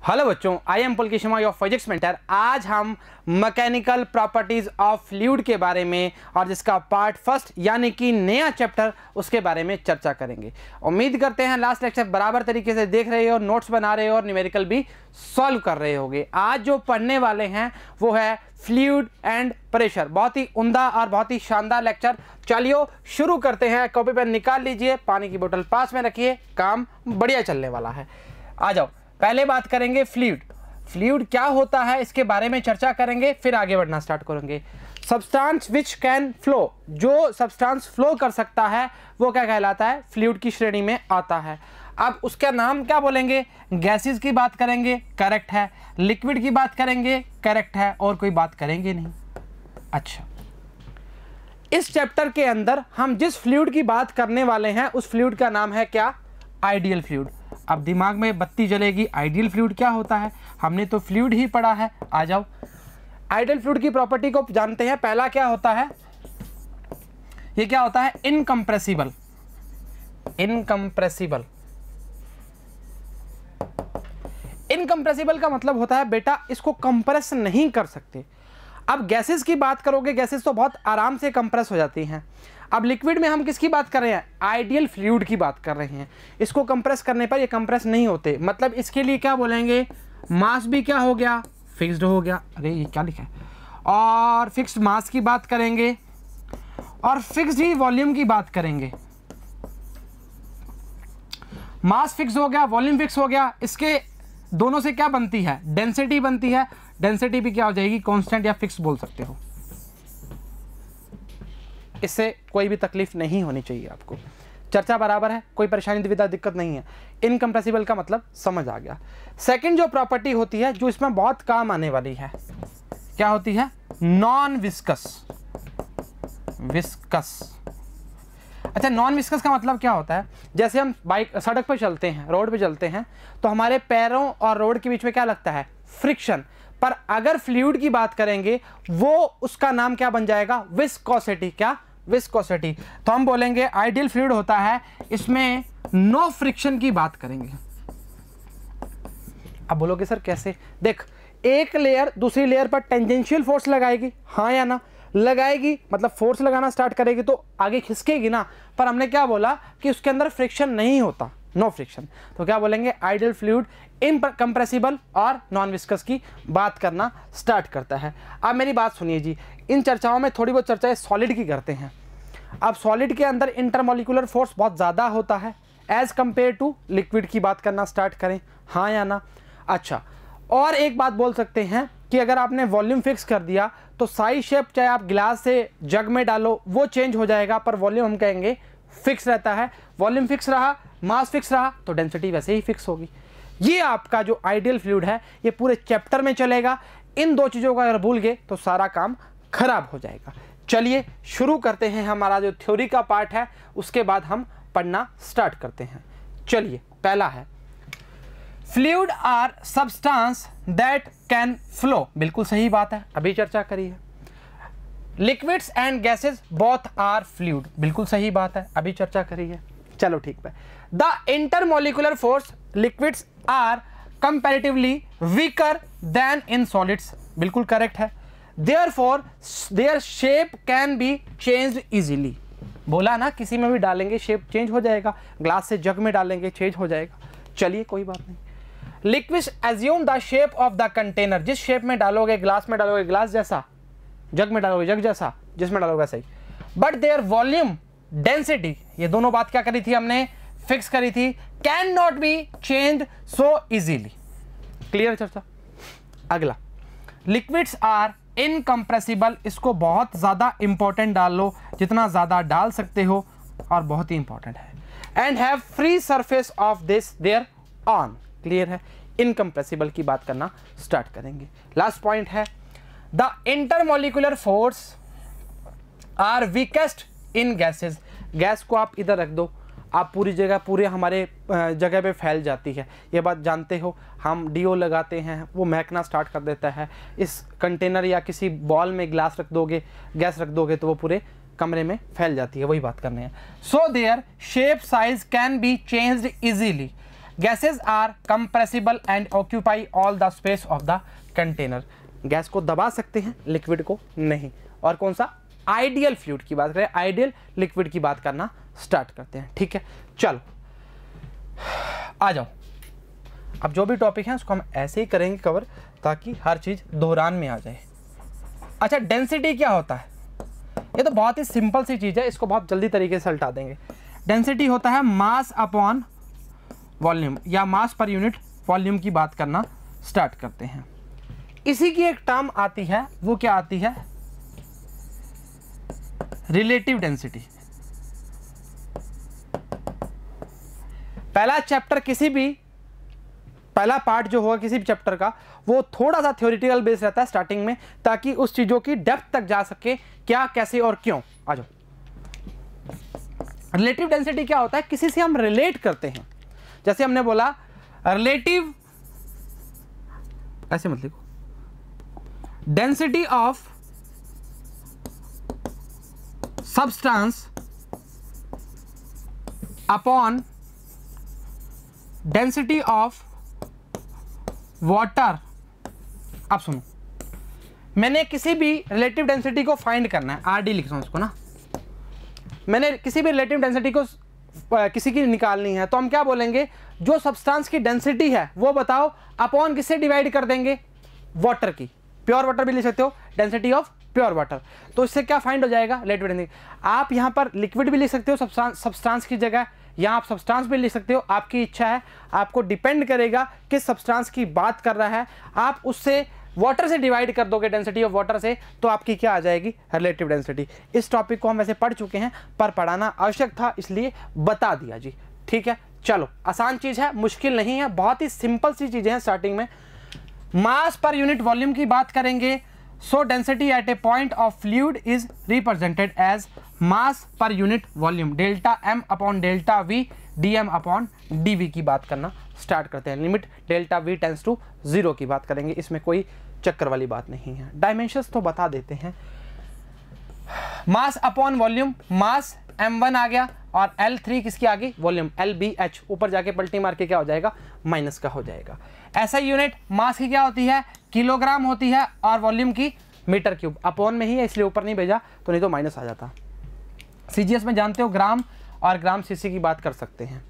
Hello बच्चों, I am Pulkesh Sharma your physics mentor. आज हम मैकेनिकल प्रॉपर्टीज ऑफ फ्लूइड के बारे में और जिसका पार्ट फर्स्ट यानी कि नया चैप्टर उसके बारे में चर्चा करेंगे। उम्मीद करते हैं लास्ट लेक्चर बराबर तरीके से देख रहे हो, नोट्स बना रहे हो और न्यूमेरिकल भी सॉल्व कर रहे होगे। आज जो पढ़ने वाले हैं वो है फ्लूइड एंड प्रेशर। बहुत ही उम्दा और बहुत ही शानदार लेक्चर। चलिए शुरू करते हैं। कॉपी पेन निकाल लीजिए, पानी की बोतल पास में रखिए, काम बढ़िया चलने वाला है। आ जाओ, पहले बात करेंगे फ्लूइड। फ्लूइड क्या होता है इसके बारे में चर्चा करेंगे, फिर आगे बढ़ना स्टार्ट करेंगे। सब्सटेंस विच कैन फ्लो, जो सब्सटेंस फ्लो कर सकता है वो क्या कहलाता है? फ्लूइड की श्रेणी में आता है। अब उसका नाम क्या बोलेंगे? गैसेस की बात करेंगे, करेक्ट है। लिक्विड की बात करेंगे, करेक्ट है। और कोई बात करेंगे नहीं। अच्छा, इस चैप्टर के अंदर हम जिस फ्लूइड की बात करने वाले हैं उस फ्लूइड का नाम है क्या? Ideal fluid. अब दिमाग में बत्ती जलेगी, आइडियल फ्लूइड क्या होता है? हमने तो फ्लूइड ही पढ़ा है। आ जाओ, आइडियल फ्लूइड की प्रॉपर्टी को जानते हैं। पहला क्या होता है? ये क्या होता है? इनकंप्रेसिबल। इनकंप्रेसिबल। इनकंप्रेसिबल का मतलब होता है बेटा इसको कंप्रेस नहीं कर सकते। अब गैसेस की बात करोगे, गैसेस तो बहुत आराम से कंप्रेस हो जाती हैं। अब लिक्विड में हम किसकी बात कर रहे हैं? आइडियल फ्लूइड की बात कर रहे हैं। इसको कंप्रेस करने पर ये कंप्रेस नहीं होते। मतलब इसके लिए क्या बोलेंगे? मास भी क्या हो गया? फिक्स्ड हो गया। अरे ये क्या लिखा है? और फिक्स्ड मास की बात करेंगे और फिक्स्ड ही वॉल्यूम की बात करेंगे। मास फिक्स हो गया, वॉल्यूम फिक्स हो गया। इसके दोनों से क्या बनती है? डेंसिटी बनती है। डेंसिटी भी क्या हो जाएगी? कांस्टेंट या फिक्स बोल सकते हो। इससे कोई भी तकलीफ नहीं होनी चाहिए आपको। चर्चा बराबर है, कोई परेशानी दुविधा दिक्कत नहीं है। इनकंप्रेसिबल का मतलब समझ आ गया। सेकंड जो प्रॉपर्टी होती है जो इसमें बहुत काम आने वाली है, क्या होती है? Non viscous. विस्कस। अच्छा, नॉन विस्कस का मतलब क्या होता है? जैसे हम बाइक सड़क पर चलते हैं, रोड पे चलते हैं, तो हमारे पैरों और रोड के बीच में क्या लगता है? फ्रिक्शन। पर अगर फ्लूइड की बात करेंगे वो उसका नाम क्या बन जाएगा? विस्कोसिटी। क्या? विस्कोसिटी। तो हम बोलेंगे आइडियल फ्लूइड होता है, इसमें नो फ्रिक्शन की बात करेंगे। अब बोलोगे सर कैसे? देख, एक लेयर दूसरी लेयर पर टेंजेंशियल फोर्स लगाएगी, हाँ या ना? लगाएगी, मतलब फोर्स लगाना स्टार्ट करेगी तो आगे खिसकेगी ना। पर हमने क्या बोला कि उसके अंदर फ्रिक्शन नहीं होता, नो फ्रिक्शन। तो क्या बोलेंगे? आइडियल फ्लूइड इनकंप्रेसिबल और नॉन विस्कस की बात करना स्टार्ट करता है। अब मेरी बात सुनिए जी, इन चर्चाओं में थोड़ी बहुत चर्चाएं सॉलिड की करते हैं। अब सॉलिड के अंदर इंटरमोलिकुलर फोर्स बहुत ज़्यादा होता है एज कंपेयर टू लिक्विड की बात करना स्टार्ट करें, हाँ या ना? अच्छा, और एक बात बोल सकते हैं कि अगर आपने वॉल्यूम फिक्स कर दिया तो साइज शेप चाहे आप गिलास से जग में डालो वो चेंज हो जाएगा, पर वॉल्यूम हम कहेंगे फिक्स रहता है। वॉल्यूम फिक्स रहा, मास फिक्स रहा तो डेंसिटी वैसे ही फिक्स होगी। ये आपका जो आइडियल फ्लूइड है ये पूरे चैप्टर में चलेगा। इन दो चीज़ों को अगर भूल गए तो सारा काम खराब हो जाएगा। चलिए शुरू करते हैं। हमारा जो थ्योरी का पार्ट है उसके बाद हम पढ़ना स्टार्ट करते हैं। चलिए, पहला है fluid are substance that can flow. बिल्कुल सही बात है, अभी चर्चा करी है। Liquids and gases both are fluid. बिल्कुल सही बात है, अभी चर्चा करी है। चलो ठीक है। The intermolecular force liquids are comparatively weaker than in solids. बिल्कुल करेक्ट है। Therefore their shape can be changed easily. बोला ना, किसी में भी डालेंगे शेप चेंज हो जाएगा। ग्लास से जग में डालेंगे चेंज हो जाएगा। चलिए कोई बात नहीं। Liquids assume the shape of the container. जिस शेप में डालोगे, ग्लास में डालोगे ग्लास जैसा, जग में डालोगे जग जैसा, जिसमें डालोगे वैसा ही। बट देयर वॉल्यूम, डेंसिटी, ये दोनों बात क्या करी थी हमने? फिक्स करी थी। Can not be change so easily. Clear चर्चा? अगला, लिक्विड्स आर इनकंप्रेसिबल। इसको बहुत ज्यादा इंपॉर्टेंट डाल लो, जितना ज्यादा डाल सकते हो, और बहुत ही इंपॉर्टेंट है। And have free surface of this their own. Clear है? इनकंप्रेसिबल की बात करना स्टार्ट करेंगे। लास्ट पॉइंट है the intermolecular force are weakest in gases. Gas को आप इधर रख दो, आप पूरी जगह, पूरे हमारे जगह पे फैल जाती है। ये बात जानते हो। हम डीओ लगाते हैं, वो महकना स्टार्ट कर देता है। इस कंटेनर या किसी बॉल में ग्लास रख दोगे, गैस रख दोगे तो वो पूरे कमरे में फैल जाती है। वही बात करनी है। So their shape size can be changed easily. Gases are compressible and occupy all the space of the container. Gas को दबा सकते हैं, लिक्विड को नहीं। और कौन सा, आइडियल फ्लूइड की बात करें, आइडियल लिक्विड की बात करना स्टार्ट करते हैं। ठीक है, चलो आ जाओ। अब जो भी टॉपिक है उसको हम ऐसे ही करेंगे कवर, ताकि हर चीज दोहरान में आ जाए। अच्छा, डेंसिटी क्या होता है? ये तो बहुत ही सिंपल सी चीज है, इसको बहुत जल्दी तरीके से हटा देंगे। डेंसिटी होता है मास अपॉन वॉल्यूम, या मास पर यूनिट वॉल्यूम की बात करना स्टार्ट करते हैं। इसी की एक टर्म आती है, वो क्या आती है, रिलेटिव डेंसिटी। पहला चैप्टर पहला पार्ट जो होगा किसी भी चैप्टर का, वो थोड़ा सा थ्योरेटिकल बेस रहता है स्टार्टिंग में, ताकि उस चीजों की डेप्थ तक जा सके, क्या, कैसे और क्यों। आ जाओ। रिलेटिव डेंसिटी क्या होता है, किसी से हम रिलेट करते हैं। जैसे हमने बोला रिलेटिव, ऐसे मत लिखो, density of substance upon density of water. अब सुनो, मैंने किसी भी रिलेटिव डेंसिटी को फाइंड करना है, आरडी लिख रहा हूं उसको ना, मैंने किसी भी रिलेटिव डेंसिटी को किसी की निकालनी है, तो हम क्या बोलेंगे, जो सब्सटेंस की डेंसिटी है वो बताओ, अपॉन किससे डिवाइड कर देंगे, वाटर की। प्योर वाटर भी लिख सकते हो, डेंसिटी ऑफ प्योर वाटर। तो इससे क्या फाइंड हो जाएगा, रिलेटिव डेंसिटी। आप यहां पर लिक्विड भी लिख सकते हो सब्सटेंस की जगह, या आप सब्सटेंस भी लिख सकते हो, आपकी इच्छा है, आपको डिपेंड करेगा किस सब्सटेंस की बात कर रहा है। आप उससे वाटर से डिवाइड कर दोगे, डेंसिटी ऑफ वाटर से, तो आपकी क्या आ जाएगी, रिलेटिव डेंसिटी। इस टॉपिक को हम वैसे पढ़ चुके हैं, पर पढ़ाना आवश्यक था, इसलिए बता दिया जी। ठीक है, चलो, आसान चीज है, मुश्किल नहीं है, बहुत ही सिंपल सी चीजें हैं। स्टार्टिंग में मास पर यूनिट वॉल्यूम की बात करेंगे। So density at a point of fluid is represented as mass per unit volume, delta M upon delta V D M upon D V की बात करना स्टार्ट करते हैं। Limit delta V tends to 0 की बात करेंगे, इसमें कोई चक्कर वाली बात नहीं है। डायमेंशंस तो बता देते हैं। मास अपॉन वॉल्यूम, मास m1 आ गया, और L3 किसकी आ गई, वॉल्यूम, LBH, ऊपर जाके पलटी मार के क्या हो जाएगा, माइनस का हो जाएगा। ऐसा यूनिट मास की क्या होती है, किलोग्राम होती है, और वॉल्यूम की मीटर क्यूब। अपॉन में ही है इसलिए ऊपर नहीं भेजा, तो नहीं तो माइनस आ जाता। CGS में जानते हो ग्राम और ग्राम सीसी की बात कर सकते हैं।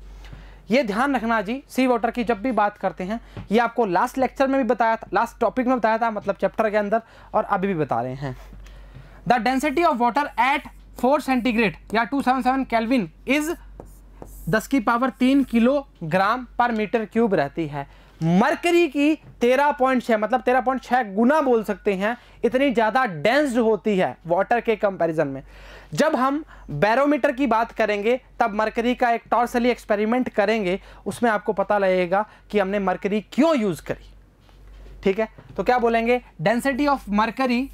ये ध्यान रखना जी, सी वाटर की जब भी बात करते हैं, ये आपको लास्ट लेक्चर में भी बताया था, लास्ट टॉपिक में बताया था, मतलब चैप्टर के अंदर, और अभी भी बता रहे हैं। The density of water at 4 centigrade या 277 केल्विन इज 10⁻³ किलोग्राम पर मीटर क्यूब रहती है। मरकरी की 13.6, मतलब 13.6 गुना बोल सकते हैं, इतनी ज़्यादा डेंस्ड होती है वाटर के कंपैरिजन में। जब हम बैरोमीटर की बात करेंगे, तब मरकरी का एक टॉर्सली एक्सपेरिमेंट करेंगे, उसमें आपको पता लगेगा कि हमने मरकरी क्यों यूज़ करी। ठीक है, तो क्या बोलेंगे, डेंसिटी ऑफ मरकरी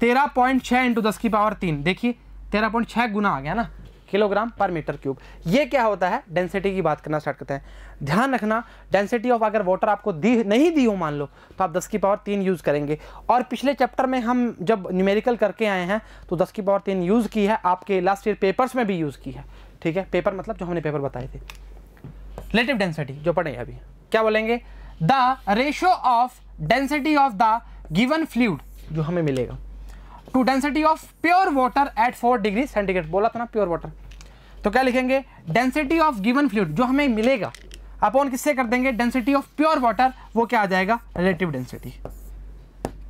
13.6 × 10⁻³ देखिए 13.6 गुना आ गया ना, किलोग्राम पर मीटर क्यूब। ये क्या होता है, डेंसिटी की बात करना स्टार्ट करते हैं। ध्यान रखना, डेंसिटी ऑफ अगर वाटर आपको नहीं दी हो मान लो, तो आप 10⁻³ यूज़ करेंगे। और पिछले चैप्टर में हम जब न्यूमेरिकल करके आए हैं, तो 10⁻³ यूज़ की है, आपके लास्ट ईयर पेपर्स में भी यूज़ की है। ठीक है, पेपर मतलब जो हमने पेपर बताए थे। रिलेटिव डेंसिटी जो पढ़े अभी, क्या बोलेंगे, the ratio of density of the given fluid, जो हमें मिलेगा, to density of pure water at 4 degree centigrade. बोला था ना प्योर वाटर, तो क्या लिखेंगे, डेंसिटी ऑफ गिवन फ्लूइड जो हमें मिलेगा, अपॉन किससे कर देंगे, डेंसिटी ऑफ प्योर वाटर, वो क्या आ जाएगा, रिलेटिव डेंसिटी।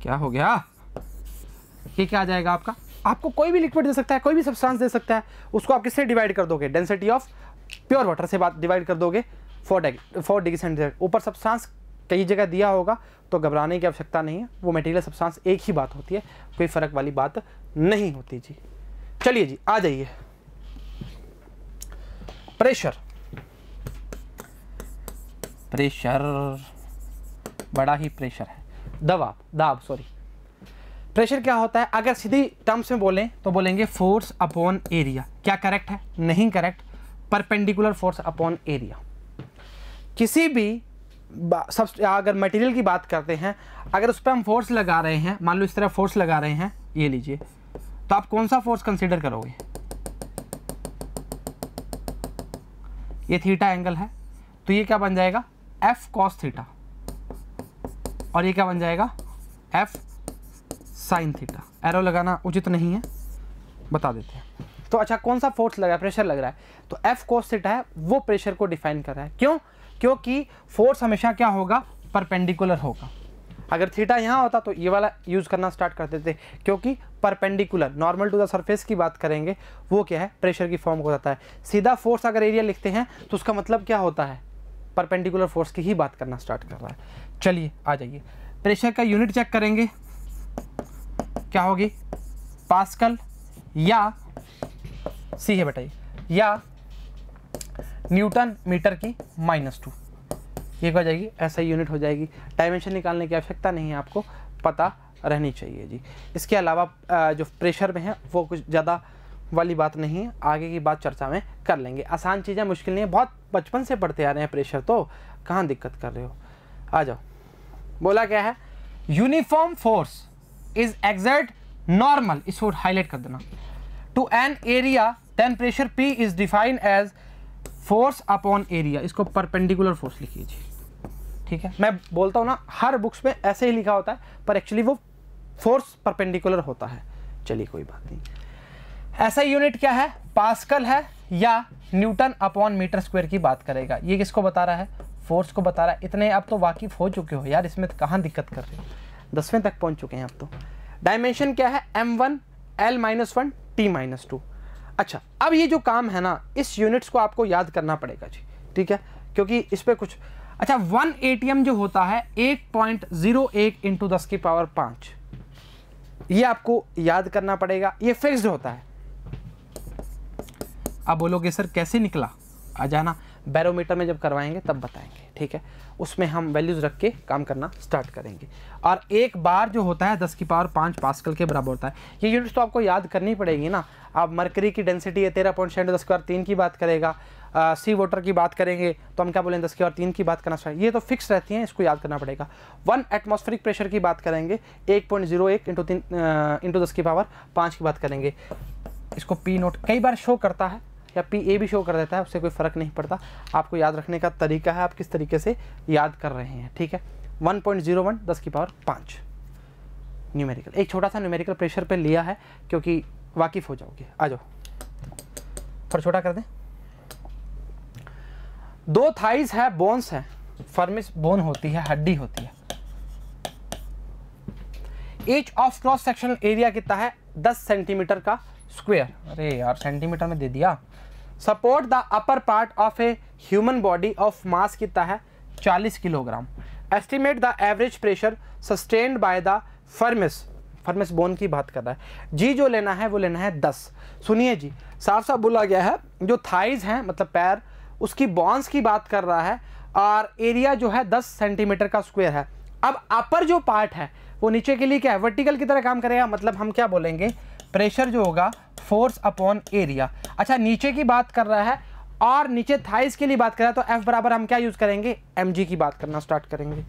क्या हो गया, ये क्या आ जाएगा आपका, आपको कोई भी लिक्विड दे सकता है, कोई भी सब्सटेंस दे सकता है, उसको आप किससे डिवाइड कर दोगे, डेंसिटी ऑफ प्योर वाटर से बात डिवाइड कर दोगे 4 डिग्री सेंटीग्रेड। ऊपर सब्सटेंस कई जगह दिया होगा, तो घबराने की आवश्यकता नहीं है, वो मटेरियल सब्सटेंस एक ही बात होती है, कोई फर्क वाली बात नहीं होती जी। चलिए जी, आ जाइए। प्रेशर, प्रेशर बड़ा ही प्रेशर है, दाब सॉरी। प्रेशर क्या होता है, अगर सीधी टर्म्स में बोलें तो बोलेंगे फोर्स अपॉन एरिया। क्या करेक्ट है, नहीं correct, perpendicular force upon area. किसी भी अगर मटेरियल की बात करते हैं, अगर उस पर हम फोर्स लगा रहे हैं, मान लो इस तरह फोर्स लगा रहे हैं, ये लीजिए, तो आप कौन सा फोर्स कंसीडर करोगे, ये थीटा एंगल है, तो ये क्या बन जाएगा एफ कॉस थीटा, और ये क्या बन जाएगा एफ साइन थीटा। एरो लगाना उचित नहीं है, बता देते हैं। तो अच्छा कौन सा फोर्स लगा है, प्रेशर लग रहा है, तो एफ कॉस थीटा है, वो प्रेशर को डिफाइन कर रहा है। क्यों? क्योंकि फोर्स हमेशा क्या होगा, परपेंडिकुलर होगा। अगर थीटा यहाँ होता तो ये वाला यूज़ करना स्टार्ट कर देते, क्योंकि perpendicular normal to the surface की बात करेंगे, वो क्या है प्रेशर की फॉर्म हो जाता है। सीधा फोर्स अगर एरिया लिखते हैं तो उसका मतलब क्या होता है, परपेंडिकुलर फोर्स की ही बात करना स्टार्ट कर रहा है। चलिए आ जाइए, प्रेशर का यूनिट चेक करेंगे, क्या होगी पास्कल या सी है बताइए, या न्यूटन मीटर की -2, ये हो जाएगी, ऐसा यूनिट हो जाएगी। डायमेंशन निकालने की आवश्यकता नहीं है, आपको पता रहनी चाहिए जी। इसके अलावा जो प्रेशर में है वो कुछ ज़्यादा वाली बात नहीं है, आगे की बात चर्चा में कर लेंगे। आसान चीज़ें, मुश्किल नहीं है, बहुत बचपन से पढ़ते आ रहे हैं प्रेशर, तो कहाँ दिक्कत कर रहे हो, आ जाओ। बोला क्या है, uniform force is exert normal, इसको हाईलाइट कर देना, to an area then pressure P is defined as force upon area. इसको परपेंडिकुलर फोर्स लिखिए जी, ठीक है। मैं बोलता हूँ ना हर बुक्स में ऐसे ही लिखा होता है, पर एक्चुअली वो फोर्स परपेंडिकुलर होता है। चलिए कोई बात नहीं। ऐसा यूनिट क्या है, पास्कल है या न्यूटन अपॉन मीटर स्क्वायर की बात करेगा। ये किसको बता रहा है, फोर्स को बता रहा है। इतने अब तो वाकिफ हो चुके हो यार, इसमें कहाँ दिक्कत कर रहे हो, 10वें तक पहुँच चुके हैं अब तो। डायमेंशन क्या है, m1 l-1 t-2। अच्छा, अब ये जो काम है ना, इस यूनिट्स को आपको याद करना पड़ेगा जी, ठीक है, क्योंकि इस पे कुछ अच्छा 1 ATM जो होता है 8.01 × 10⁵, ये आपको याद करना पड़ेगा, ये फिक्स्ड होता है। अब बोलोगे सर कैसे निकला, आ जाना, बैरोमीटर में जब करवाएंगे तब बताएंगे, ठीक है, उसमें हम वैल्यूज रख के काम करना स्टार्ट करेंगे। और एक बार जो होता है 10⁵ पास्कल के बराबर होता है। ये यूनिट्स तो आपको याद करनी पड़ेगी ना। आप मरकरी की डेंसिटी है 13.10⁻³ की बात करेगा, सी वाटर की बात करेंगे तो हम क्या बोलेंगे 10⁻³ की बात करना स्टार्ट, ये तो फिक्स रहती हैं, इसको याद करना पड़ेगा। 1 एटमॉस्फेरिक प्रेशर की बात करेंगे 1.01 × 10⁵ की बात करेंगे। इसको P नोट कई बार शो करता है या PA भी शो कर देता है, उससे कोई फ़र्क नहीं पड़ता। आपको याद रखने का तरीका है, आप किस तरीके से याद कर रहे हैं, ठीक है। 1.01 10⁵ न्यूमेरिकल, एक छोटा सा न्यूमेरिकल प्रेशर पे लिया है क्योंकि वाकिफ़ हो जाओगे। आ जाओ, थोड़ा छोटा कर दें। 2 थाइज है, बोन्स है, फर्मिस बोन होती है, हड्डी होती है। H of cross sectional area कितना है, 10 सेंटीमीटर का स्क्वायर। अरे यार सेंटीमीटर में दे दिया। Support the upper part of a human body of mass कितना है, 40 kilogram. Estimate the average pressure sustained by the femur's bone की बात कर रहा है जी। जो लेना है वो लेना है 10। सुनिए जी, साफ साफ बोला गया है, जो थाइज हैं मतलब पैर, उसकी बॉन्स की बात कर रहा है, और एरिया जो है 10 सेंटीमीटर का स्क्वायर है। अब अपर जो पार्ट है वो नीचे के लिए क्या है, वर्टिकल की तरह काम करेगा, मतलब हम क्या बोलेंगे, प्रेशर जो होगा फोर्स अपॉन एरिया। अच्छा, नीचे की बात कर रहा है और नीचे थाइस के लिए बात कर रहा है, तो F बराबर हम क्या यूज़ करेंगे, mg की बात करना स्टार्ट करेंगे।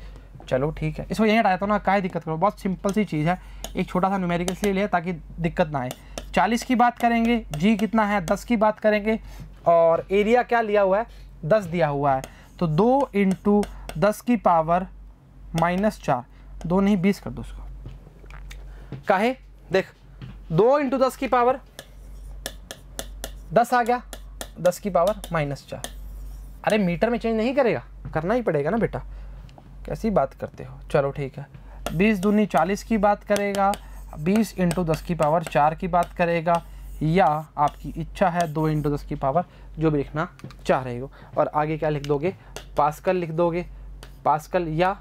चलो ठीक है, इसको यहीं हटाया तो ना, काहे दिक्कत करो, बहुत सिंपल सी चीज़ है। एक छोटा सा न्यूमेरिकल इसलिए लिया ताकि दिक्कत ना आए। 40 की बात करेंगे, g कितना है 10 की बात करेंगे, और एरिया क्या लिया हुआ है 10 दिया हुआ है, तो 2 × 10⁻⁻⁴, 2 नहीं 20 कर दो उसको। काहे, देख 2 × 10⁻10 आ गया, 10⁻⁻⁴। अरे मीटर में चेंज नहीं करेगा, करना ही पड़ेगा ना बेटा, कैसी बात करते हो। चलो ठीक है, 20 दूनी 40 की बात करेगा, 20 × 10⁻⁴ की बात करेगा, या आपकी इच्छा है 2 × 10⁻, जो भी लिखना चाह रहे हो। और आगे क्या लिख दोगे, पास्कल लिख दोगे, पास्कल या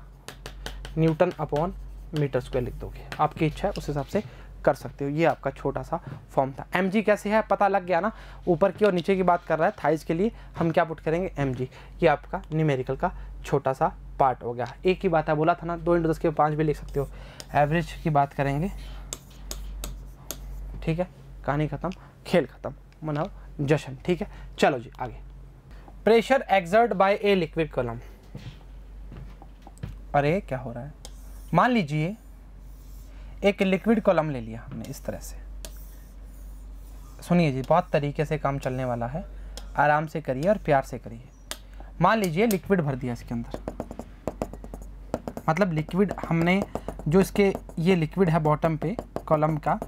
न्यूटन अपॉन मीटर स्क्वायर लिख दोगे, आपकी इच्छा है उस हिसाब से कर सकते हो। ये आपका छोटा सा फॉर्म था। mg कैसे है पता लग गया ना, ऊपर की और नीचे की बात कर रहा है, थाइज के लिए हम क्या पुट करेंगे mg। ये आपका न्यूमेरिकल का छोटा सा पार्ट हो गया। एक ही बात है, बोला था ना 2 × 10⁵ भी लिख सकते हो। एवरेज की बात करेंगे, ठीक है, कहानी खत्म, खेल खत्म, मनाओ जश्न, ठीक है। चलो जी आगे। Pressure exert by a liquid column. अरे क्या हो रहा है, मान लीजिए एक लिक्विड कॉलम ले लिया हमने इस तरह से। सुनिए जी, बहुत तरीके से काम चलने वाला है, आराम से करिए और प्यार से करिए। मान लीजिए लिक्विड भर दिया इसके अंदर, मतलब लिक्विड हमने जो इसके ये लिक्विड है बॉटम पे कॉलम का,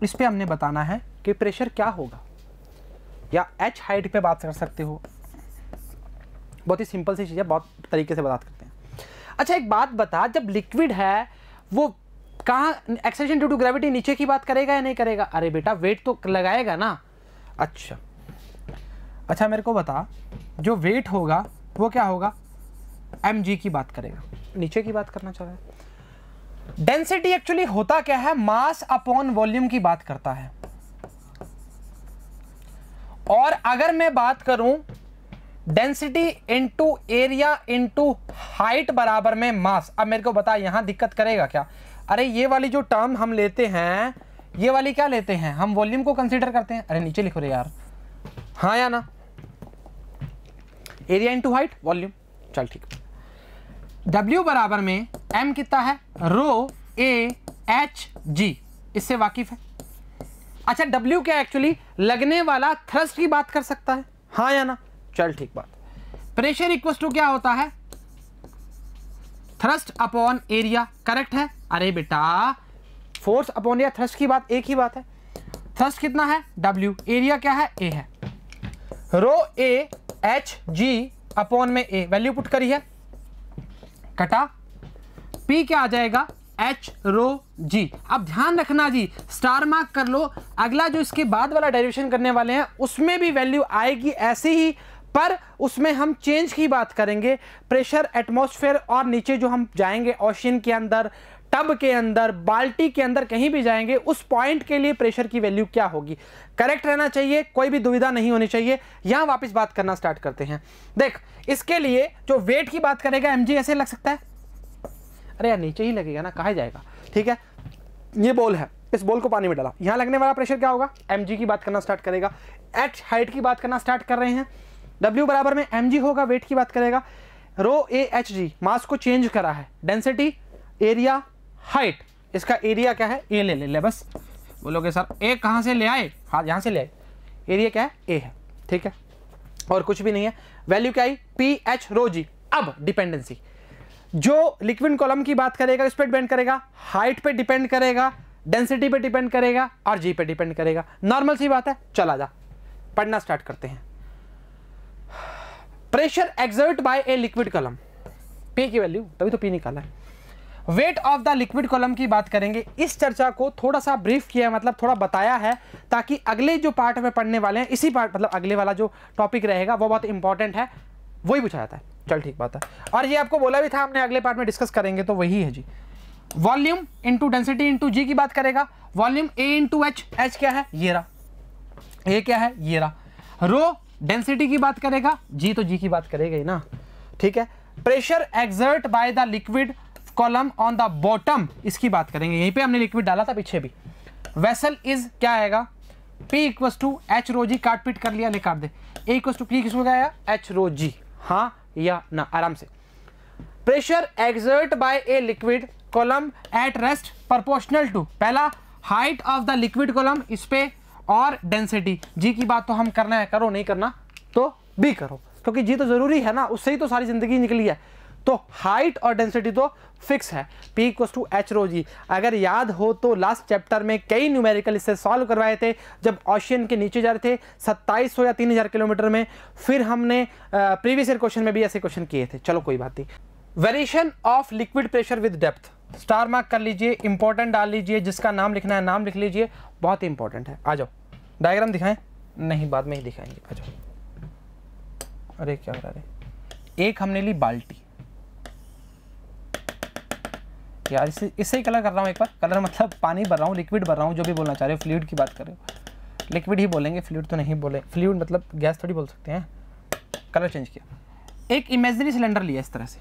इस पे हमने बताना है कि प्रेशर क्या होगा, या एच हाइट पे बात कर सकते हो। बहुत ही सिंपल सी चीज़ है, बहुत तरीके से बात करते हैं। अच्छा एक बात बता, जब लिक्विड है वो कहाँ एक्सेलरेशन ड्यू टू ग्रेविटी नीचे की बात करेगा या नहीं करेगा? अरे बेटा वेट तो लगाएगा ना। अच्छा मेरे को बता, जो वेट होगा वो क्या होगा? mg की बात करेगा, नीचे की बात करना चाह रहा है। डेंसिटी एक्चुअली होता क्या है? मास अपॉन वॉल्यूम की बात करता है। और अगर मैं बात करूं density into area into height बराबर में मास, अब मेरे को बता यहां दिक्कत करेगा क्या? अरे ये वाली जो टर्म हम लेते हैं, ये वाली क्या लेते हैं हम? वॉल्यूम को कंसीडर करते हैं। अरे नीचे लिखो रे यार, हाँ या ना? एरिया इंटू हाइट वॉल्यूम, चल ठीक। W बराबर में m कितना है? रो ए एच जी, इससे वाकिफ है। अच्छा W क्या एक्चुअली लगने वाला थ्रस्ट की बात कर सकता है, हाँ या ना? चल ठीक बात। प्रेशर इक्वल टू क्या होता है? थ्रस्ट अपॉन एरिया, करेक्ट है। अरे बेटा फोर्स अपॉन एरिया थ्रस्ट की बात एक ही बात है। थ्रस्ट कितना है? W, एरिया क्या है? A है। रो ए एच जी अपॉन में A, वैल्यू पुट करी है, कटा, P क्या आ जाएगा? H rho G। अब ध्यान रखना जी, स्टार मार्क कर लो, अगला जो इसके बाद वाला डेरिवेशन करने वाले हैं उसमें भी वैल्यू आएगी ऐसे ही, पर उसमें हम चेंज की बात करेंगे। प्रेशर एटमॉस्फेयर और नीचे जो हम जाएंगे ओशियन के अंदर, टब के अंदर, बाल्टी के अंदर, कहीं भी जाएंगे उस पॉइंट के लिए प्रेशर की वैल्यू क्या होगी, करेक्ट रहना चाहिए, कोई भी दुविधा नहीं होनी चाहिए। यहां वापस बात करना स्टार्ट करते हैं। देख इसके लिए जो वेट की बात करेगा mg ऐसे लग सकता है। अरे यार नीचे ही लगेगा ना, कहाँ जाएगा? ठीक है, ये बॉल है, इस बॉल को पानी में डाला, यहां लगने वाला प्रेशर क्या होगा? mg की बात करना स्टार्ट करेगा। एच हाइट की बात करना स्टार्ट कर रहे हैं, W बराबर में mg होगा, वेट की बात करेगा। रो ए एच जी, मास को चेंज करा है, डेंसिटी एरिया हाइट, इसका एरिया क्या है? ए ले बस। बोलोगे सर ए कहाँ से ले आए? हाँ यहाँ से ले आए, एरिया क्या है? ए है, ठीक है, और कुछ भी नहीं है। वैल्यू क्या आई? पी एच रो जी। अब डिपेंडेंसी, जो लिक्विड कॉलम की बात करेगा इस पर डिपेंड करेगा, हाइट पे डिपेंड करेगा, डेंसिटी पे डिपेंड करेगा और जी पे डिपेंड करेगा। नॉर्मल सी बात है, चला जा पढ़ना स्टार्ट करते हैं। Pressure exert by a liquid column, P की वैल्यू, तभी तो P निकाला है। Weight of the liquid column की बात करेंगे। इस चर्चा को थोड़ा सा ब्रीफ किया है, मतलब थोड़ा बताया है, ताकि अगले जो पार्ट में पढ़ने वाले हैं, इसी पार्ट मतलब अगले वाला जो टॉपिक रहेगा वो बहुत इंपॉर्टेंट है, वही पूछा जाता है। चल ठीक बात है, और ये आपको बोला भी था हमने अगले पार्ट में डिस्कस करेंगे, तो वही है जी। वॉल्यूम इंटू डेंसिटी इंटू जी की बात करेगा। Volume A into H, H क्या है? ये रहा, ए क्या है? ये रहा। रो डेंसिटी की बात करेगा, जी तो जी की बात करेगा ही ना, ठीक है। Pressure exert by the liquid column on the bottom, इसकी बात करेंगे, यहीं पे हमने लिक्विड डाला था पीछे भी। वेसल इज क्या आएगा? P equals to H rho जी, काट पीट कर लिया, ले काट दे। A इक्वस टू P किसको गया? एच रो जी, हाँ या ना, आराम से। Pressure exert by a liquid column at rest proportional to, पहला height of the liquid column इस पे, और डेंसिटी। जी की बात तो हम करना है, करो, नहीं करना तो भी करो, क्योंकि जी तो जरूरी है ना, उससे ही तो सारी जिंदगी निकली है। तो हाइट और डेंसिटी तो फिक्स है, P equal to H rho जी। अगर याद हो तो लास्ट चैप्टर में कई न्यूमेरिकल इससे सॉल्व करवाए थे, जब ओशियन के नीचे जा रहे थे 2700 या 3000 किलोमीटर में, फिर हमने प्रीवियस ईयर क्वेश्चन में भी ऐसे क्वेश्चन किए थे। चलो कोई बात नहीं। Variation of liquid pressure with depth, star mark कर लीजिए, इंपॉर्टेंट डाल लीजिए, जिसका नाम लिखना है नाम लिख लीजिए, बहुत ही इंपॉर्टेंट है। आ जाओ, डायग्राम दिखाएं? नहीं, बाद में ही दिखाएंगे, आ जाओ। अरे क्या हो रहा है? एक हमने ली बाल्टी, यार इससे ही कलर कर रहा हूँ एक बार, कलर मतलब पानी भर रहा हूँ, लिक्विड भर रहा हूँ, जो भी बोलना चाह रहे हो, फ्लूइड की बात कर रहे हो, लिक्विड ही बोलेंगे, फ्लूइड तो नहीं बोले, फ्लूइड मतलब गैस थोड़ी बोल सकते हैं। कलर चेंज किया, एक इमेजिनरी सिलेंडर लिया इस तरह से।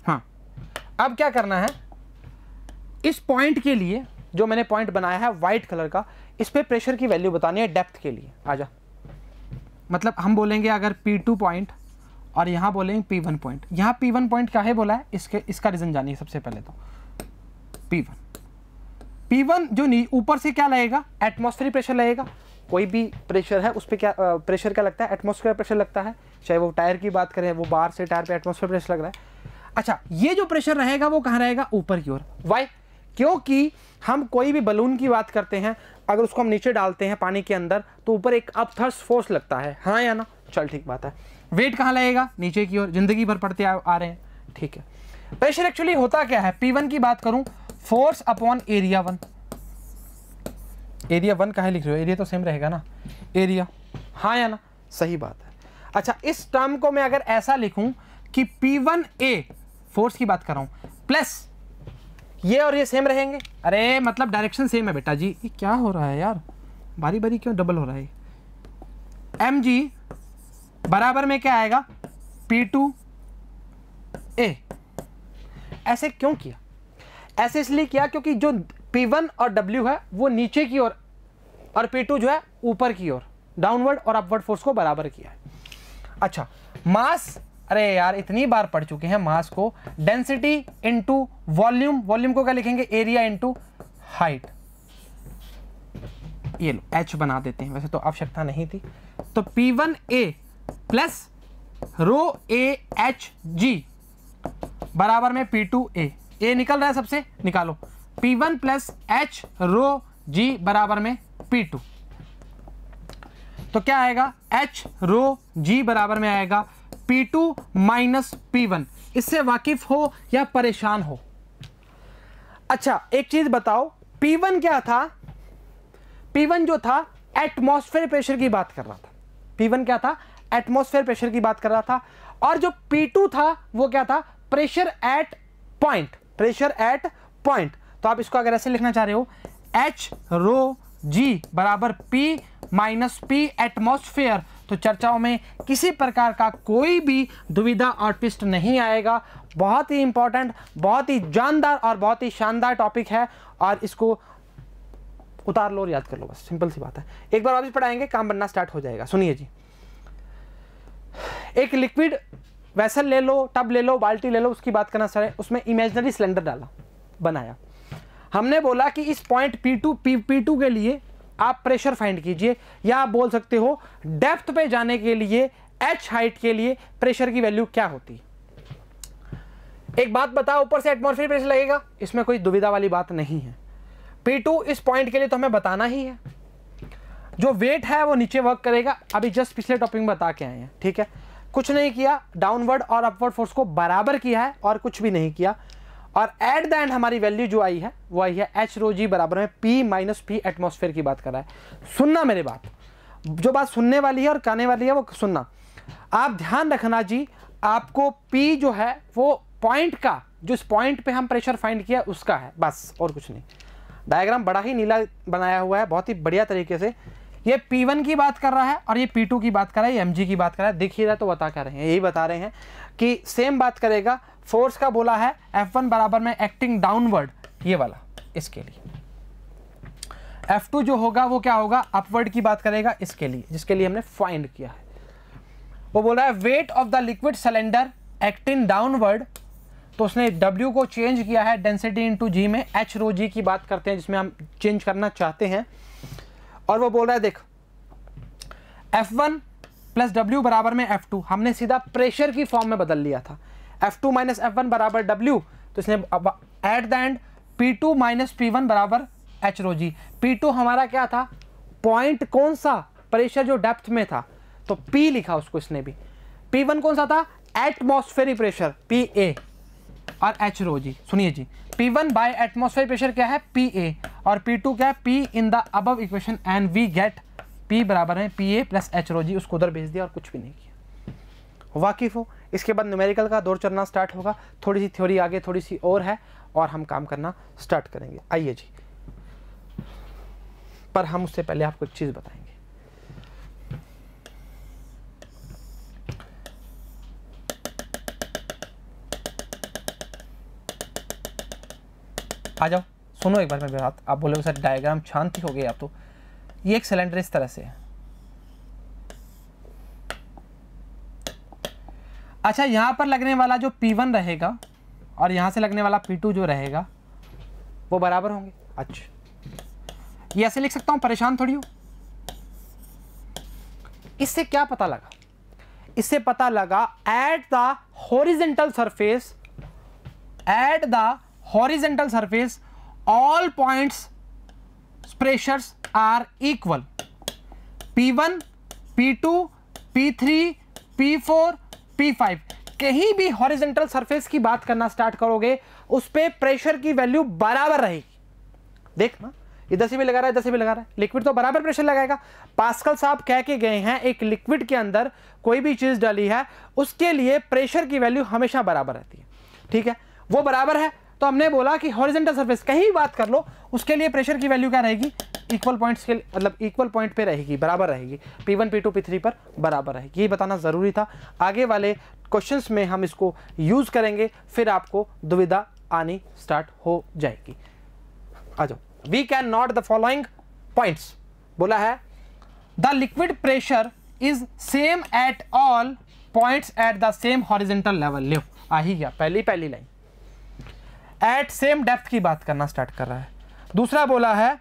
हाँ, अब क्या करना है, इस पॉइंट के लिए जो मैंने पॉइंट बनाया है व्हाइट कलर का, इस पे प्रेशर की वैल्यू बतानी है डेप्थ के लिए। आजा, मतलब हम बोलेंगे अगर P2 पॉइंट और यहाँ बोलेंगे P1 पॉइंट। यहाँ P1 पॉइंट क्या है बोला है, इसका रीजन जानिए सबसे पहले तो। P1 जो ऊपर से क्या लगेगा? एटमॉस्फेरिक प्रेशर लगेगा, कोई भी प्रेशर है उस पर क्या प्रेशर क्या लगता है, एटमॉस्फेयर प्रेशर लगता है, चाहे वो टायर की बात करें, वो बाहर से टायर पे एटमॉस्फेयर प्रेशर लग रहा है। अच्छा, ये जो प्रेशर रहेगा वो कहाँ रहेगा, ऊपर की ओर। वाई, क्योंकि हम कोई भी बलून की बात करते हैं, अगर उसको हम नीचे डालते हैं पानी के अंदर तो ऊपर एक अपथर्स्ट फोर्स लगता है, हाँ या ना, चल ठीक बात है। वेट कहाँ लगेगा, नीचे की ओर, जिंदगी भर पढ़ते आ रहे हैं, ठीक है। प्रेशर एक्चुअली होता क्या है, P1 की बात करूं, फोर्स अपॉन एरिया 1। एरिया 1 कहाँ लिख रहे हो, एरिया तो सेम रहेगा ना, एरिया, हाँ या ना, सही बात है। अच्छा, इस टर्म को मैं अगर ऐसा लिखूं कि P1A फोर्स की बात कर रहा हूं, प्लस ये और ये सेम रहेंगे, अरे मतलब डायरेक्शन सेम है बेटा जी। ये क्या हो रहा है यार, बारी बारी क्यों डबल हो रहा है। mg बराबर में क्या आएगा, P2A। ऐसे क्यों किया, ऐसे इसलिए किया क्योंकि जो P1 और W है वो नीचे की ओर और P2 जो है ऊपर की ओर, डाउनवर्ड और अपवर्ड फोर्स को बराबर किया है। अच्छा, मास, अरे यार इतनी बार पढ़ चुके हैं मास को, डेंसिटी इनटू वॉल्यूम, वॉल्यूम को क्या लिखेंगे, एरिया इनटू हाइट। ये लो H बना देते हैं, वैसे तो आवश्यकता नहीं थी। तो P1A प्लस रो AHG बराबर में P2A। A निकल रहा है सबसे, निकालो, P1 plus H rho G बराबर में P2। तो क्या आएगा, H रो G बराबर में आएगा P2 माइनस P1। इससे वाकिफ हो या परेशान हो। अच्छा, एक चीज बताओ, P1 क्या था, P1 जो था एटमॉस्फेयर प्रेशर की बात कर रहा था। P1 क्या था, एटमॉस्फेयर प्रेशर की बात कर रहा था। और जो P2 था वो क्या था, pressure at point, pressure at point. तो आप इसको अगर ऐसे लिखना चाह रहे हो, H रो G बराबर P माइनस P एटमॉस्फेयर, तो चर्चाओं में किसी प्रकार का कोई भी दुविधा और ट्विस्ट नहीं आएगा। बहुत ही इंपॉर्टेंट, बहुत ही जानदार और बहुत ही शानदार टॉपिक है, और इसको उतार लो और याद कर लो, बस सिंपल सी बात है। एक बार वापस पढ़ाएंगे, काम बनना स्टार्ट हो जाएगा। सुनिए जी, एक लिक्विड वेसल ले लो, टब ले लो, बाल्टी ले लो, उसकी बात करना सर, उसमें इमेजिनरी सिलेंडर डाला, बनाया। हमने बोला कि इस पॉइंट P2 के लिए आप प्रेशर फाइंड कीजिए, या आप बोल सकते हो डेप्थ पे जाने के लिए, H हाइट के लिए प्रेशर की वैल्यू क्या होती है। एक बात बताओ, ऊपर से एटमॉस्फेयर प्रेशर लगेगा, इसमें कोई दुविधा वाली बात नहीं है। P2 इस पॉइंट के लिए तो हमें बताना ही है। जो वेट है वो नीचे वर्क करेगा, अभी जस्ट पिछले टॉपिक में बता के आए हैं, ठीक है। कुछ नहीं किया, डाउनवर्ड और अपवर्ड फोर्स को बराबर किया है और कुछ भी नहीं किया। और एट द एंड हमारी वैल्यू जो आई है वो आई है H रो G बराबर में P माइनस P एटमॉस्फेयर की बात कर रहा है। सुनना मेरी बात, जो बात सुनने वाली है और कहने वाली है वो सुनना। आप ध्यान रखना जी, आपको P जो है वो पॉइंट का, जो इस पॉइंट पे हम प्रेशर फाइंड किया उसका है, बस और कुछ नहीं। डायग्राम बड़ा ही नीला बनाया हुआ है, बहुत ही बढ़िया तरीके से। ये P1 की बात कर रहा है और ये P2 की बात कर रहा है, ये mg की बात कर रहा है। देखिए रहा तो बता क्या रहे हैं, यही बता रहे हैं कि सेम बात करेगा। फोर्स का बोला है F1 बराबर में एक्टिंग डाउनवर्ड, ये वाला, इसके लिए। F2 जो होगा वो क्या होगा, अपवर्ड की बात करेगा, इसके लिए, जिसके लिए हमने फाइंड किया है। वो बोल रहा है weight of the liquid cylinder acting downward, तो उसने W को चेंज किया है डेंसिटी इंटू G में, H रो G की बात करते हैं जिसमें हम चेंज करना चाहते हैं। और वो बोल रहा है देख, F1 प्लस W बराबर में F2, हमने सीधा प्रेशर की फॉर्म में बदल लिया था। F2 माइनस F1 बराबर W, तो इसने at the end P2 minus P1 बराबर H रो G। P2 हमारा क्या था, पॉइंट कौन सा, प्रेशर जो डेप्थ में था, तो P लिखा उसको इसने भी। P1 कौन सा था, एटमॉस्फेरिक प्रेशर PA, और H रो G। सुनिए जी, P1 बाय एटमॉस्फेयर प्रेशर क्या है, PA, और P2 क्या है, P in the above equation, and we get P बराबर है PA plus H rho G। उसको उधर भेज दिया और कुछ भी नहीं किया। वाकिफ हो। इसके बाद न्यूमेरिकल का दौर चलना स्टार्ट होगा, थोड़ी सी थ्योरी आगे थोड़ी सी और है, और हम काम करना स्टार्ट करेंगे। आइए जी, पर हम उससे पहले आपको एक चीज़ बताएंगे। आ जाओ, सुनो एक बार मेरी बात। आप बोले सर डायग्राम शांति हो गई, आप तो, ये एक सिलेंडर इस तरह से है। अच्छा, यहां पर लगने वाला जो P1 रहेगा और यहां से लगने वाला P2 जो रहेगा वो बराबर होंगे। अच्छा, ये ऐसे लिख सकता हूं, परेशान थोड़ी हो। इससे क्या पता लगा? इससे पता लगा at the horizontal surface all points pressures are equal, P1, P2, P3, P4, P5। कहीं भी हॉरिजेंटल सरफेस की बात करना स्टार्ट करोगे उस पे प्रेशर की वैल्यू बराबर रहेगी। देखना, इधर से भी लगा रहा है, इधर से भी लगा रहा है, लिक्विड तो बराबर प्रेशर लगाएगा। पास्कल साहब कह के गए हैं एक लिक्विड के अंदर कोई भी चीज डाली है उसके लिए प्रेशर की वैल्यू हमेशा बराबर रहती है। ठीक है, वो बराबर है तो हमने बोला कि हॉरिजेंटल सरफेस कहीं बात कर लो उसके लिए प्रेशर की वैल्यू क्या रहेगी? इक्वल पॉइंट्स के मतलब इक्वल पॉइंट पे रहेगी, बराबर रहेगी। P1, P2, P3 पर बराबर रहेगी। ये बताना जरूरी था। आगे वाले क्वेश्चंस में हम इसको यूज करेंगे, फिर आपको दुविधा आनी स्टार्ट हो जाएगी। आ जाओ। We can note the following points. बोला है the liquid pressure is same at all points at the same horizontal level. लो आ ही गया, पहली लाइन एट सेम डेप्थ की बात करना स्टार्ट कर रहा है। दूसरा बोला है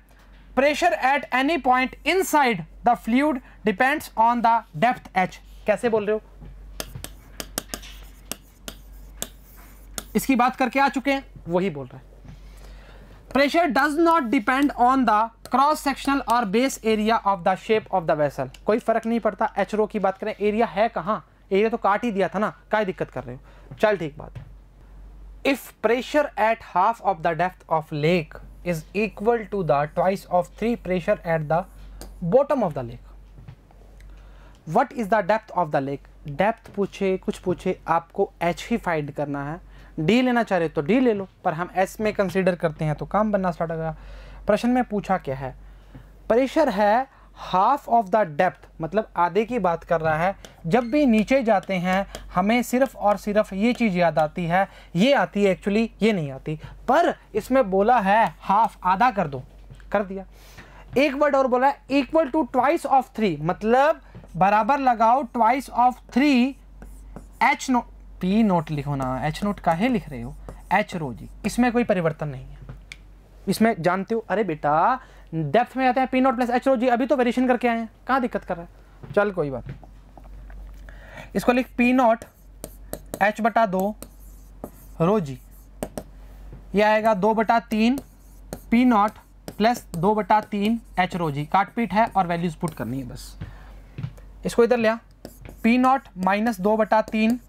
pressure at any point inside the fluid depends on the depth h। कैसे बोल रहे हो? इसकी बात करके आ चुके हैं, वही बोल रहा है। Pressure does not depend on the cross sectional और base area of the shape of the vessel. कोई फर्क नहीं पड़ता। एच रो की बात करें, एरिया है कहां? एरिया तो काट ही दिया था ना, क्या दिक्कत कर रहे हो? चल ठीक बात है। If pressure at half of the depth of lake is equal to the twice of 3 pressure at the bottom of the lake, what is the depth of the lake? Depth पूछे कुछ पूछे, आपको h ही find करना है। d लेना चाह रहे तो d ले लो, पर हम s में कंसीडर करते हैं तो काम बनना स्टार्ट हो गया। प्रश्न में पूछा क्या है? प्रेशर है हाफ ऑफ द डेप्थ, मतलब आधे की बात कर रहा है। जब भी नीचे जाते हैं हमें सिर्फ और सिर्फ ये चीज़ याद आती है, ये आती है एक्चुअली, ये नहीं आती। पर इसमें बोला है हाफ, आधा कर दो, कर दिया। एक वर्ड और बोला है इक्वल टू ट्वाइस ऑफ 3, मतलब बराबर लगाओ twice of 3 H note, P note लिखो ना, एच नोट काहे लिख रहे हो? एच रो जी, इसमें कोई परिवर्तन नहीं है। इसमें जानते हो, अरे बेटा डेप्थ में आते हैं P not plus H rho जी, अभी तो वेरिएशन करके आए हैं, कहाँ दिक्कत कर रहा है? चल कोई बात नहीं, इसको लिख पी नॉट h/2 रो जी, ये आएगा 2/3 P not plus 2/3 H rho जी। काट पीट है और वैल्यूज पुट करनी है बस। इसको इधर लिया, P not minus 2/3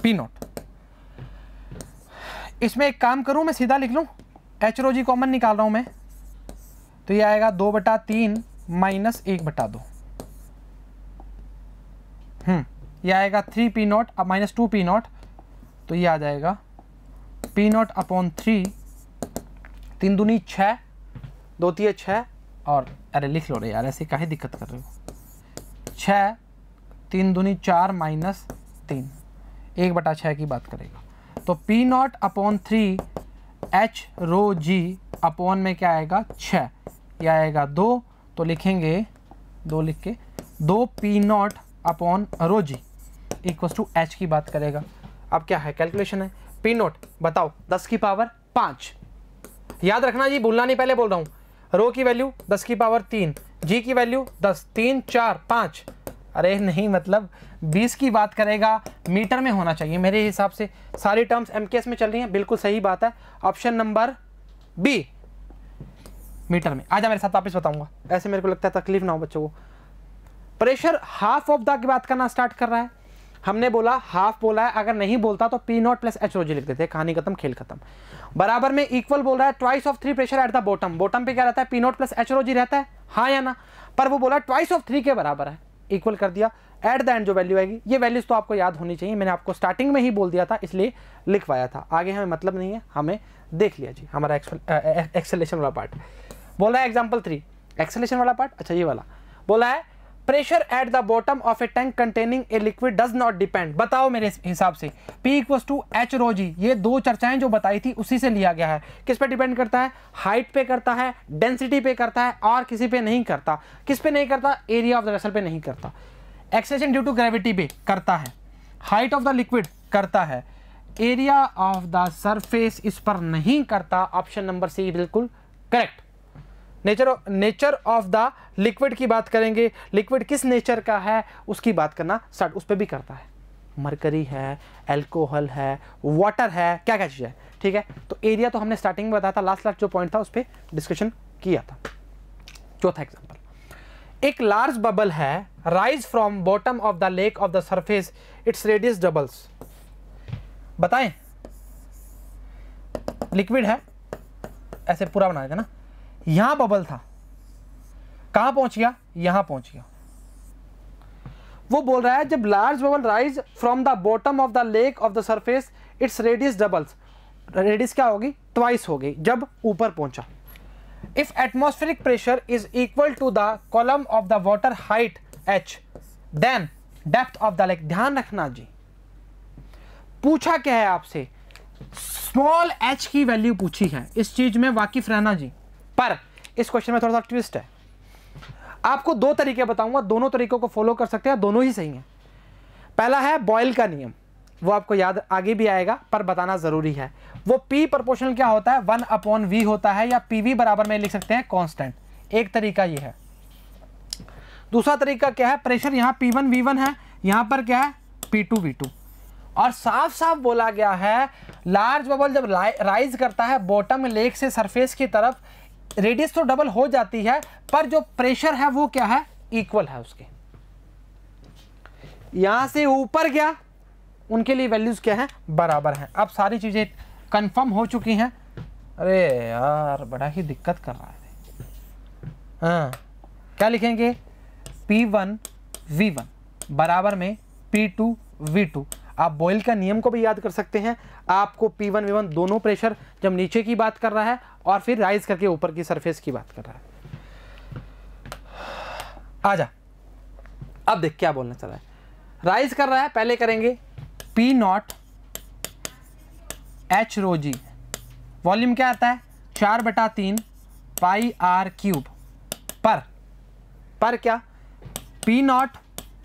P not. इसमें एक काम करूं, मैं सीधा लिख लूं, एच रो जी कॉमन निकाल रहा हूं मैं, तो ये आएगा 2/3 माइनस 1/2। ये आएगा 3 पी नॉट अब माइनस 2 पी नॉट, तो ये आ जाएगा पी नॉट अपॉन 3, 3 दूनी 6, 2 3 6, और अरे लिख लो रे यार, ऐसे काहे दिक्कत कर रहे हो? 6 3 दूनी 4 माइनस 3, 1/6 की बात करेगा। तो P naught upon 3 H rho G upon में क्या आएगा? 6, यह आएगा 2, तो लिखेंगे 2 लिख के 2 P naught upon rho G equal to H की बात करेगा। अब क्या है? कैलकुलेशन है। पी नॉट बताओ 10 की पावर 5, याद रखना जी, भूलना नहीं, पहले बोल रहा हूँ। रो की वैल्यू 10 की पावर 3, जी की वैल्यू 10, 3 4 5, अरे नहीं मतलब 20 की बात करेगा, मीटर में होना चाहिए मेरे हिसाब से। सारी टर्म्स एमकेएस में चल रही हैं, बिल्कुल सही बात है। ऑप्शन नंबर बी मीटर में। आजा मेरे साथ, वापस बताऊंगा, ऐसे मेरे को लगता है तकलीफ ना हो बच्चों को। Pressure half of the key बात करना स्टार्ट कर रहा है। हमने बोला हाफ बोला है, अगर नहीं बोलता तो P not plus H rho जी लिख देते, कहानी खत्म, खेल खत्म। बराबर में इक्वल बोल रहा है twice of 3 pressure at the bottom. Bottom पे क्या रहता है? P not plus H rho जी रहता है, हाँ या ना? पर वो बोला ट्वाइस ऑफ 3 के बराबर है, इक्वल कर दिया। एट द एंड जो वैल्यू आएगी, ये वैल्यूज तो आपको याद होनी चाहिए, मैंने आपको स्टार्टिंग में ही बोल दिया था, इसलिए लिखवाया था। आगे हमें मतलब नहीं है, हमें देख लिया जी हमारा एक्सेलेरेशन वाला पार्ट। बोला है एग्जाम्पल 3, एक्सेलेरेशन वाला पार्ट, अच्छा ये वाला। बोला है pressure at the bottom of A tank containing a liquid does not depend. बताओ मेरे हिसाब से P equals to H rho जी, ये दो चर्चाएं जो बताई थी उसी से लिया गया है। किस पे डिपेंड करता है? हाइट पे करता है, डेंसिटी पे करता है, और किसी पे नहीं करता। किस पे नहीं करता? एरिया ऑफ द वेसल पे नहीं करता। एक्सेलेरेशन ड्यू टू ग्रेविटी पे करता है, हाइट ऑफ द लिक्विड करता है, एरिया ऑफ द सरफेस इस पर नहीं करता। ऑप्शन नंबर सी बिल्कुल correct. Nature of the liquid की बात करेंगे, लिक्विड किस नेचर का है उसकी बात करना स्टार्ट, उस पर भी करता है, मरकरी है, एल्कोहल है, वाटर है, क्या क्या चीज़ है, ठीक है। तो एरिया तो हमने स्टार्टिंग में बताया था, लास्ट जो पॉइंट था उस पर डिस्कशन किया था। चौथा एग्जाम्पल, एक लार्ज बबल है, rise from bottom of the lake of the surface, its radius doubles. बताएं, लिक्विड है, ऐसे पूरा बना देते ना, यहां बबल था, कहां पहुंच गया, यहां पहुंच गया। वो बोल रहा है जब large bubble rise from the bottom of the lake of the surface, its radius doubles, radius क्या होगी, ट्वाइस होगी जब ऊपर पहुंचा। If atmospheric pressure is equal to the column of the water height h, then depth of the lake. ध्यान रखना जी, पूछा क्या है आपसे, स्मॉल h की वैल्यू पूछी है, इस चीज में वाकिफ रहना जी। पर इस क्वेश्चन में थोड़ा सा ट्विस्ट है, आपको दो तरीके बताऊंगा, दोनों तरीकों को फॉलो कर सकते हैं, दोनों ही सही हैं। पहला है बॉयल का नियम, वो आपको याद आगे भी आएगा पर बताना जरूरी है। वो P प्रोपोर्शनल क्या होता है, 1/V होता है, या PV बराबर में लिख सकते हैं कांस्टेंट। एक तरीका ये है। दूसरा तरीका क्या है, प्रेशर यहाँ P1 V1 है, यहाँ पर क्या है P2 V2, और साफ साफ बोला गया है लार्ज बबल जब राइज करता है बॉटम लेक से सरफेस की तरफ, रेडियस तो डबल हो जाती है पर जो प्रेशर है वो क्या है, इक्वल है उसके। यहां से ऊपर गया, उनके लिए वैल्यूज क्या है, बराबर हैं। अब सारी चीजें कंफर्म हो चुकी हैं। अरे यार बड़ा ही दिक्कत कर रहा है। हाँ, क्या लिखेंगे, P1 V1 बराबर में P2 V2। आप बॉयल का नियम को भी याद कर सकते हैं। आपको P1 V1 दोनों प्रेशर जब नीचे की बात कर रहा है और फिर राइज करके ऊपर की सरफेस की बात कर रहा है। आजा, अब देख क्या बोलना चल रहा है। राइज कर रहा है, पहले करेंगे P0 H रो जी, वॉल्यूम क्या आता है 4/3 पाई R क्यूब पर क्या P0।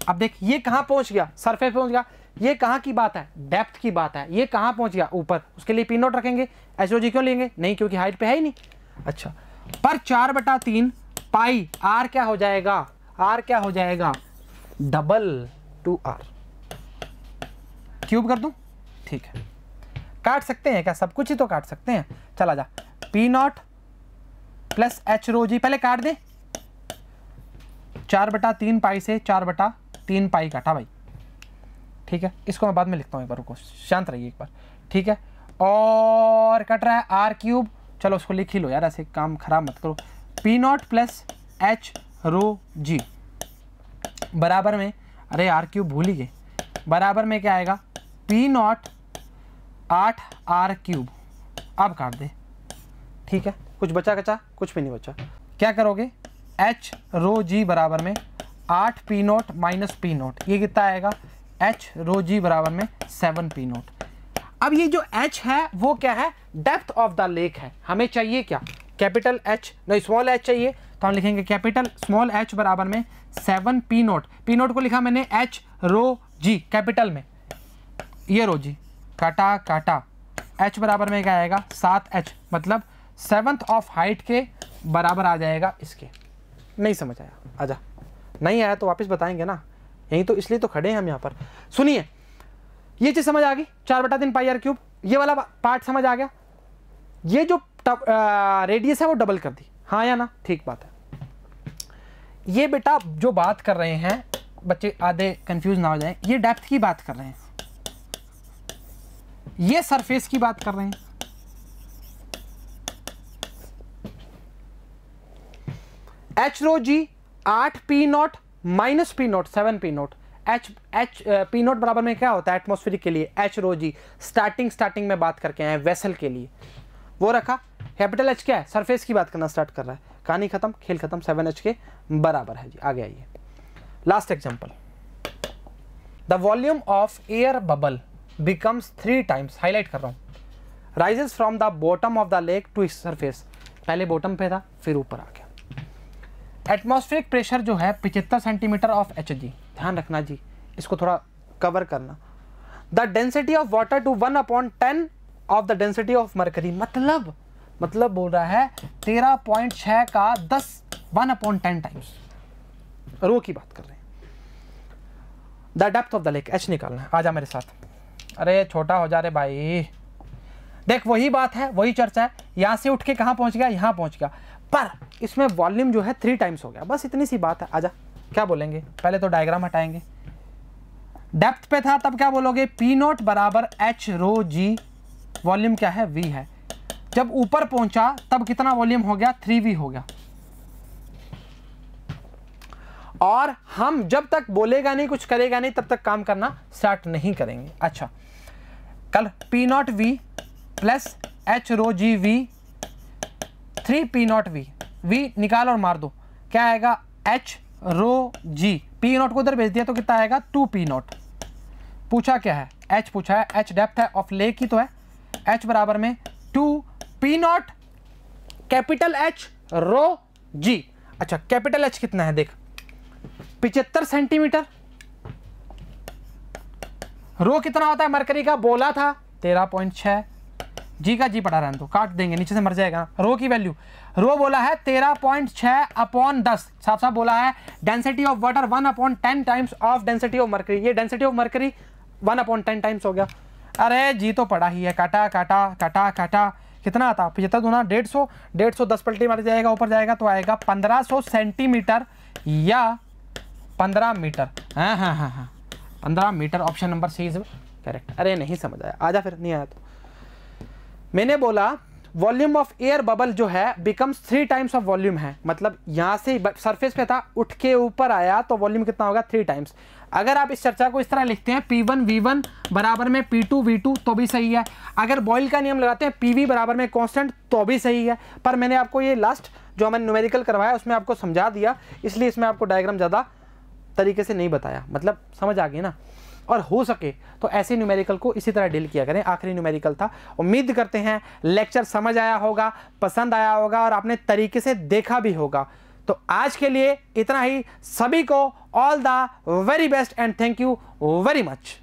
अब देख ये कहां पहुंच गया, सरफेस पहुंच गया, ये कहां की बात है, डेप्थ की बात है, ये कहां पहुंच गया, ऊपर, उसके लिए P0 रखेंगे। H रो जी क्यों लेंगे, नहीं क्योंकि हाइट पे है ही नहीं। अच्छा, पर 4/3 पाई R क्या हो जाएगा, R क्या हो जाएगा, डबल टू R क्यूब कर दूं, ठीक है। काट सकते हैं क्या, सब कुछ ही तो काट सकते हैं। चला जा, P0 प्लस H रो जी, पहले काट दे, 4/3 पाई से 4/3 पाई काटा भाई, ठीक है। इसको मैं बाद में लिखता हूँ, एक बार रुको, शांत रहिए एक बार, ठीक है। और कट रहा है R क्यूब, चलो उसको लिख ही लो यार, ऐसे काम खराब मत करो। P0 प्लस H रो जी बराबर में, अरे R क्यूब भूल ही गए, बराबर में क्या आएगा, P0 8 R क्यूब। अब काट दे, ठीक है। कुछ बचा कचा, कुछ भी नहीं बचा। क्या करोगे, H रो जी बराबर में 8 P0 माइनस P0, ये कितना आएगा, H रो जी बराबर में 7 P0। अब ये जो H है वो क्या है, डेप्थ ऑफ द लेक है। हमें चाहिए क्या, कैपिटल H, नहीं स्मॉल h चाहिए, तो हम लिखेंगे कैपिटल स्मॉल h बराबर में 7 P0। P0 को लिखा मैंने H रो जी कैपिटल में, ये रो जी काटा काटा, H बराबर में क्या आएगा 7H, मतलब 7th ऑफ हाइट के बराबर आ जाएगा इसके। नहीं समझ आया, आजा, नहीं आया तो वापस बताएंगे ना, यही तो, इसलिए तो खड़े हैं हम यहाँ पर। सुनिए, ये चीज समझ आ गई, 4/3 पाई R क्यूब, ये वाला पार्ट समझ आ गया। ये जो रेडियस है वो डबल कर दी, हाँ या ना, ठीक बात है। ये बेटा जो बात कर रहे हैं बच्चे आधे कंफ्यूज ना हो जाएं, ये डेप्थ की बात कर रहे हैं, ये सरफेस की बात कर रहे हैं। H रो जी 8 P0 minus P0 7 P0, P0 बराबर में क्या होता है एटमॉस्फेरिक के लिए, H रो जी स्टार्टिंग में बात करके आए वेसल के लिए, वो रखा। कैपिटल H क्या है, सरफेस की बात करना स्टार्ट कर रहा है, कहानी खत्म, खेल खत्म, 7H के बराबर है जी। आगे आइए, last example, the volume of air bubble becomes 3 times, highlight कर रहा हूं, rises from the bottom of the lake to surface, पहले बॉटम पे था फिर ऊपर आ गया। एटमॉस्फेरिक प्रेशर जो है 75 सेंटीमीटर ऑफ Hg, ध्यान रखना जी, इसको थोड़ा कवर करना। The density of water to 1/10 of the density of mercury, मतलब मतलब बोल रहा है 13.6 का 1/10 टाइम्स। रो की बात कर रहे हैं। The depth of the lake, H निकालना है। आजा मेरे साथ। अरे छोटा हो जा रे भाई। देख वही बात है, वही चर्चा है। यहां से उठ के कहां पहुंच गया, यहां पहुंच गया, पर इसमें वॉल्यूम जो है 3 टाइम्स हो गया। बस इतनी सी बात है। आजा क्या बोलेंगे, पहले तो डायग्राम हटाएंगे। डेप्थ पे था तब क्या बोलोगे, पी नॉट बराबर एच रो जी, वॉल्यूम क्या है, वी है। जब ऊपर पहुंचा तब कितना वॉल्यूम हो गया, 3v हो गया। और हम जब तक बोलेगा नहीं, कुछ करेगा नहीं, तब तक काम करना स्टार्ट नहीं करेंगे। अच्छा, कल P naught V plus H rho G V, 3 P naught V, V निकाल और मार दो, क्या आएगा, H rho G. P naught को उधर भेज दिया तो कितना आएगा, 2 पी नॉट। पूछा क्या है, एच पूछा है, एच डेप्थ है ऑफ लेक की तो है, एच बराबर में 2 P not capital H rho जी। अच्छा कैपिटल एच कितना है, देख 75 सेंटीमीटर। रो कितना होता है मरकरी का, बोला था 13.6, जी का जी पड़ा रहने दो, काट देंगे नीचे से मर जाएगा। रो की वैल्यू, रो बोला है 13.6/10, साफ साफ बोला है density of water 1/10 times of density of mercury. ये डेंसिटी ऑफ मरकरी 1/10 टाइम्स हो गया। अरे जी तो पड़ा ही है, काटा काटा काटा काटा, कितना आता, 75 दूना 150, 150 10 पलटी मार जाएगा, ऊपर जाएगा तो आएगा 1500 सेंटीमीटर या 15 मीटर। हाँ हाँ हाँ हाँ 15 metre, option number C is correct. अरे नहीं समझ आया, आजा फिर, नहीं आया तो मैंने बोला वॉल्यूम ऑफ एयर बबल जो है बिकम्स 3 टाइम्स ऑफ वॉल्यूम है। मतलब यहाँ से सरफेस पे था, उठ के ऊपर आया तो वॉल्यूम कितना होगा, 3 टाइम्स। अगर आप इस चर्चा को इस तरह लिखते हैं P1 V1 बराबर में P2 V2 तो भी सही है। अगर बॉयल का नियम लगाते हैं PV बराबर में कांस्टेंट तो भी सही है। पर मैंने आपको ये लास्ट जो मैंने न्यूमेरिकल करवाया उसमें आपको समझा दिया, इसलिए इसमें आपको डायग्राम ज़्यादा तरीके से नहीं बताया, मतलब समझ आ गई ना। और हो सके तो ऐसे न्यूमेरिकल को इसी तरह डील किया करें। आखिरी न्यूमेरिकल था। उम्मीद करते हैं लेक्चर समझ आया होगा, पसंद आया होगा और आपने तरीके से देखा भी होगा। तो आज के लिए इतना ही। सभी को all the very best and thank you very much.